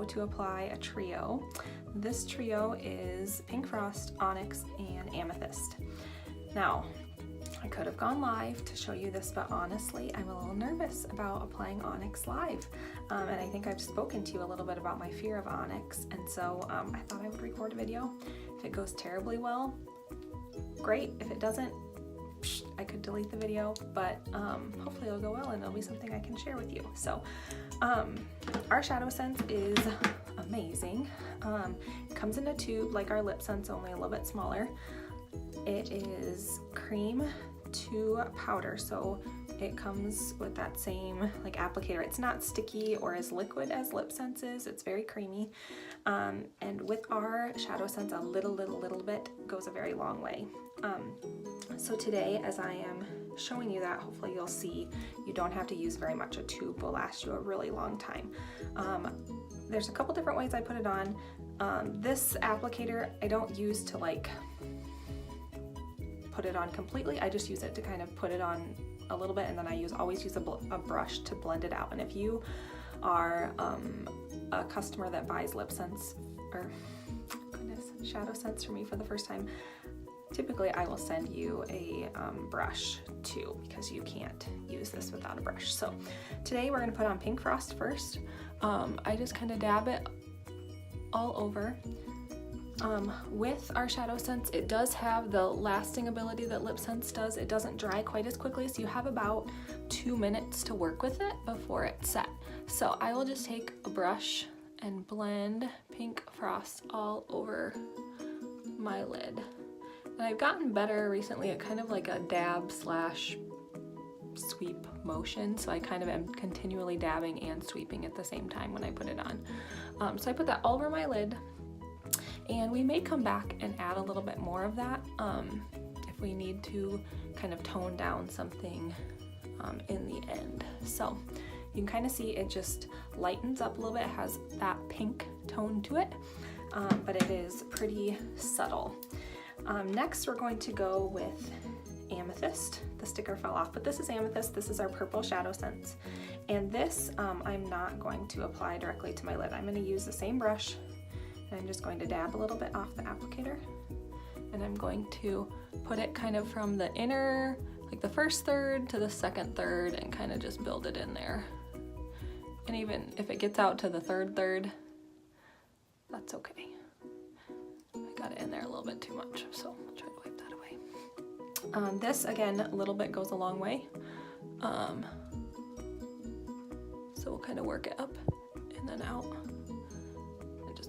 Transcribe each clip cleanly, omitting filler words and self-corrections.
how to apply a trio. This trio is Pink Frost, Onyx, and Amethyst. Now, I could have gone live to show you this, but honestly, I'm a little nervous about applying Onyx live. And I think I've spoken to you a little bit about my fear of Onyx, and so I thought I would record a video. If it goes terribly well, great. If it doesn't, I could delete the video, but hopefully it'll go well and it'll be something I can share with you. So our ShadowSense is amazing. It comes in a tube like our Lip Sense, only a little bit smaller. It is cream to powder, so it comes with that same like applicator. It's not sticky or as liquid as Lip Sense is. It's very creamy. And with our ShadowSense, a little bit goes a very long way. So today, as I am showing you that, hopefully you'll see you don't have to use very much. A tube will last you a really long time. There's a couple different ways I put it on. This applicator I don't use to like put it on completely. I just use it to kind of put it on a little bit, and then I always use a brush to blend it out. And if you are a customer that buys Lip Sense, or goodness, ShadowSense for me for the first time, typically I will send you a brush too, because you can't use this without a brush. So today we're going to put on Pink Frost first. I just kind of dab it all over. With our ShadowSense, it does have the lasting ability that Lip Sense does. It doesn't dry quite as quickly, so you have about 2 minutes to work with it before it's set. So I will just take a brush and blend Pink Frost all over my lid. And I've gotten better recently at kind of like a dab slash sweep motion, so I kind of am continually dabbing and sweeping at the same time when I put it on. So I put that all over my lid. And we may come back and add a little bit more of that if we need to kind of tone down something in the end. So you can kind of see it just lightens up a little bit. It has that pink tone to it, but it is pretty subtle. Next, we're going to go with Amethyst. The sticker fell off, but this is Amethyst. This is our purple ShadowSense. And this I'm not going to apply directly to my lid. I'm going to use the same brush. I'm just going to dab a little bit off the applicator, and I'm going to put it kind of from the inner, like the first third to the second third, and kind of just build it in there. And even if it gets out to the third, that's okay. I got it in there a little bit too much, so I'll try to wipe that away. This, again, a little bit goes a long way. So we'll kind of work it up and then out.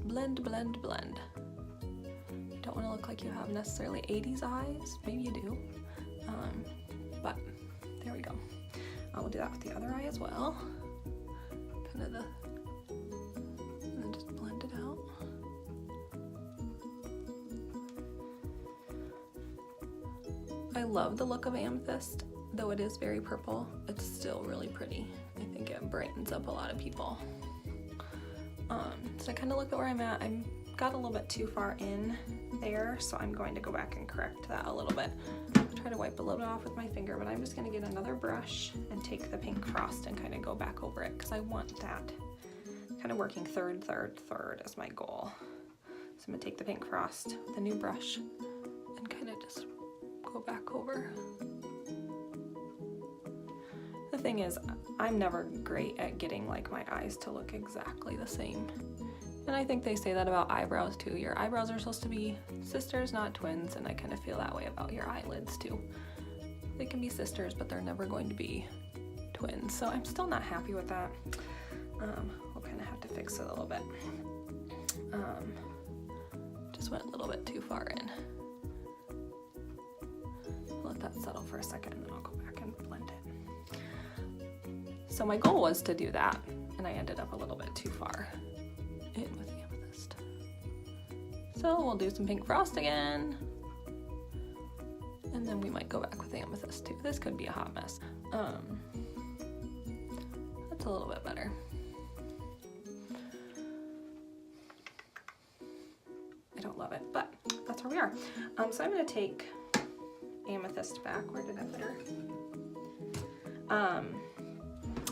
Blend. You don't want to look like you have necessarily 80s eyes. Maybe you do, but there we go. We'll do that with the other eye as well. And then just blend it out. I love the look of Amethyst, though it is very purple. It's still really pretty. I think it brightens up a lot of people. So I kind of look at where I'm at. I got a little bit too far in there, so I'm going to go back and correct that a little bit. Try to wipe a little bit off with my finger, but I'm just going to get another brush and take the Pink Frost and kind of go back over it, because I want that kind of working third as my goal. So I'm going to take the Pink Frost with a new brush and kind of just go back over. The thing is, I'm never great at getting like my eyes to look exactly the same. And I think they say that about eyebrows too. Your eyebrows are supposed to be sisters, not twins, and I kind of feel that way about your eyelids too. They can be sisters, but they're never going to be twins. So I'm still not happy with that. We'll kind of have to fix it a little bit. Just went a little bit too far in. Let that settle for a second, and then I'll go back and blend it. So my goal was to do that, and I ended up a little bit too far in with the Amethyst. So we'll do some Pink Frost again, and then we might go back with the Amethyst too. This could be a hot mess. That's a little bit better. I don't love it, but that's where we are. So I'm gonna take Amethyst back. Where did I put her?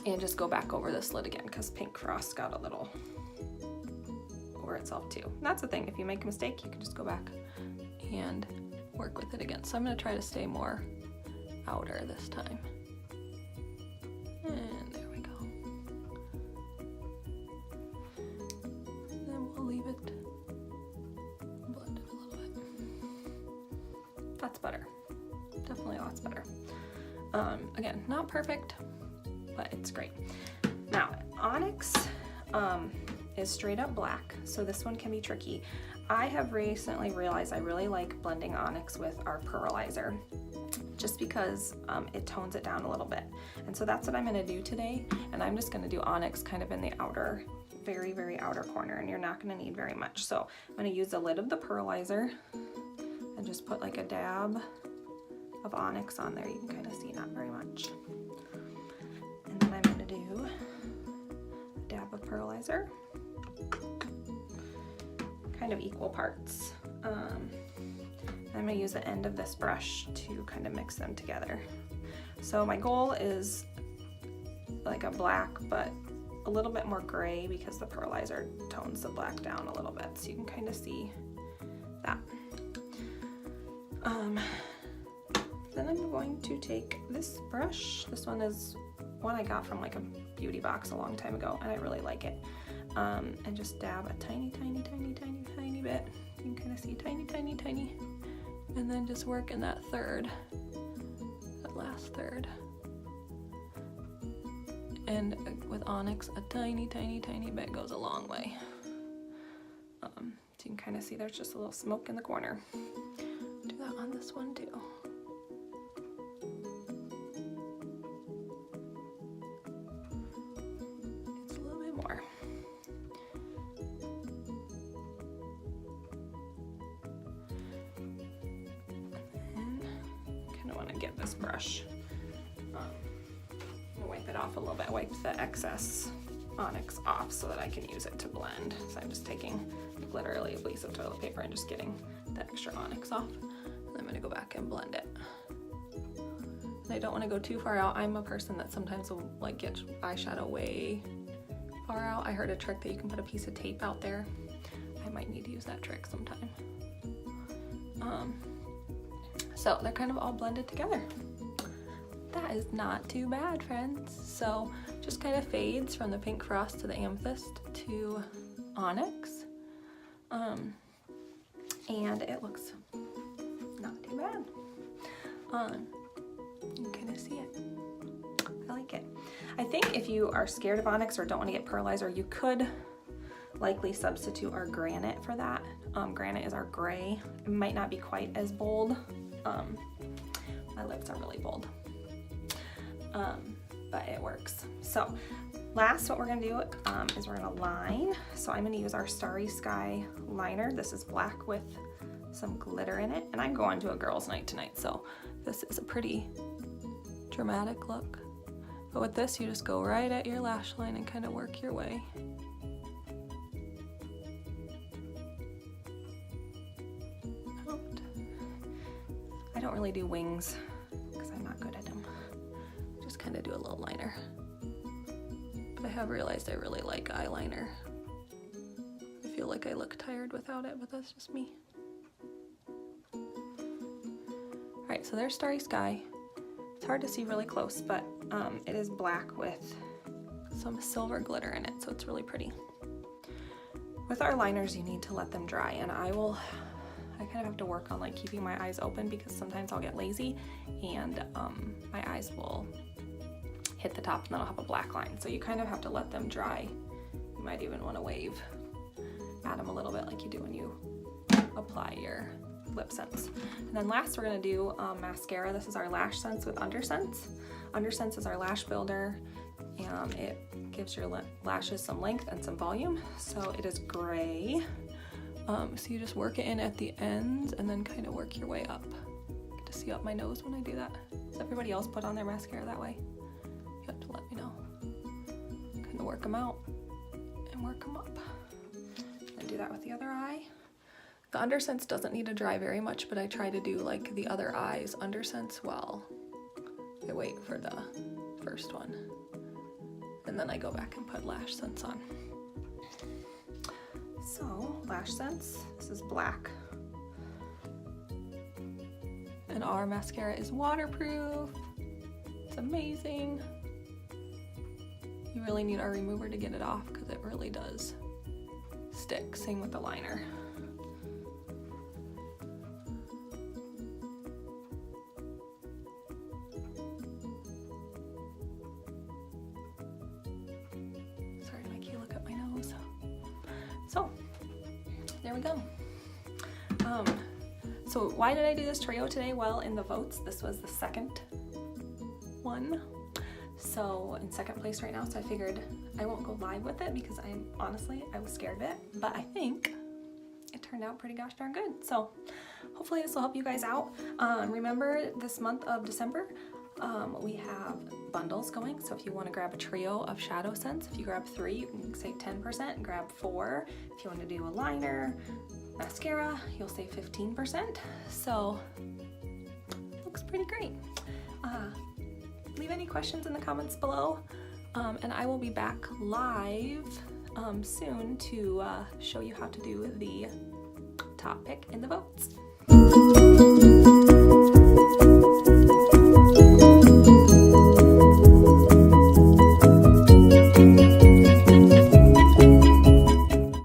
And just go back over this lid again, because Pink Frost got a little itself too. And that's the thing, if you make a mistake, you can just go back and work with it again. So I'm gonna try to stay more outer this time. And there we go. And then we'll leave it blended a little bit. That's better. Definitely lots better. Again, not perfect, but it's great. Now, Onyx is straight up black, so this one can be tricky. I have recently realized I really like blending Onyx with our pearlizer, just because it tones it down a little bit. And so that's what I'm gonna do today, and I'm just gonna do Onyx kind of in the outer, very, very outer corner, and you're not gonna need very much. So I'm gonna use the lid of the pearlizer and just put like a dab of Onyx on there. You can kind of see not very much. And then I'm gonna do a dab of pearlizer, kind of equal parts. I'm gonna use the end of this brush to kind of mix them together. So my goal is like a black, but a little bit more gray because the pearlizer tones the black down a little bit, so you can kind of see that. Then I'm going to take this brush. This one is one I got from like a beauty box a long time ago, and I really like it. And just dab a tiny, tiny, tiny, tiny, tiny bit. You can kind of see tiny, tiny, tiny. And then just work in that third, that last third. And with Onyx, a tiny, tiny, tiny bit goes a long way. So you can kind of see there's just a little smoke in the corner. Do that on this one too. It's a little bit more. Get this brush, wipe it off a little bit, wipe the excess Onyx off so that I can use it to blend. So I'm just taking literally a piece of toilet paper and just getting the extra Onyx off. And I'm gonna go back and blend it. And I don't want to go too far out. I'm a person that sometimes will like get eyeshadow way far out. I heard a trick that you can put a piece of tape out there. I might need to use that trick sometime. So they're kind of all blended together. That is not too bad, friends. So just kind of fades from the pink frost to the amethyst to Onyx. And it looks not too bad. You can kind of see it. I like it. I think if you are scared of Onyx or don't want to get pearlizer, you could likely substitute our Granite for that. Granite is our gray. It might not be quite as bold. My lips are really bold, but it works. So last, what we're gonna do is we're gonna line. So I'm gonna use our Starry Sky liner. This is black with some glitter in it, and I'm going to a girls' night tonight, so this is a pretty dramatic look. But with this, you just go right at your lash line and kind of work your way. I don't really do wings because I'm not good at them. Just kind of do a little liner. But I have realized I really like eyeliner. I feel like I look tired without it, but that's just me. Alright, so there's Starry Sky. It's hard to see really close, but it is black with some silver glitter in it, so it's really pretty. With our liners, you need to let them dry, and I kind of have to work on like keeping my eyes open because sometimes I'll get lazy and my eyes will hit the top and then I'll have a black line. So you kind of have to let them dry. You might even want to wave at them a little bit like you do when you apply your lip sense. And then last we're going to do mascara. This is our Lash Sense with Undersense. Undersense is our lash builder. It gives your lashes some length and some volume. So it is gray. So you just work it in at the ends and then kind of work your way up. Get to see up my nose when I do that. Does everybody else put on their mascara that way? You have to let me know. Kind of work them out and work them up. And do that with the other eye. The Undersense doesn't need to dry very much, but I try to do like the other eye's Undersense while I wait for the first one. And then I go back and put Lash Sense on. So, ShadowSense, this is black. And our mascara is waterproof. It's amazing. You really need our remover to get it off because it really does stick. Same with the liner. Sorry to make you look at my nose. So, there we go. So why did I do this trio today? Well, in the votes, this was the second one. So in second place right now, so I figured I won't go live with it because I was scared of it, but I think it turned out pretty gosh darn good. So hopefully this will help you guys out. Remember this month of December, we have bundles going. So if you want to grab a trio of ShadowSense, if you grab 3, you can save 10%, and grab 4. If you want to do a liner, mascara, you'll save 15%. So looks pretty great. Leave any questions in the comments below, and I will be back live soon to show you how to do the top pick in the votes.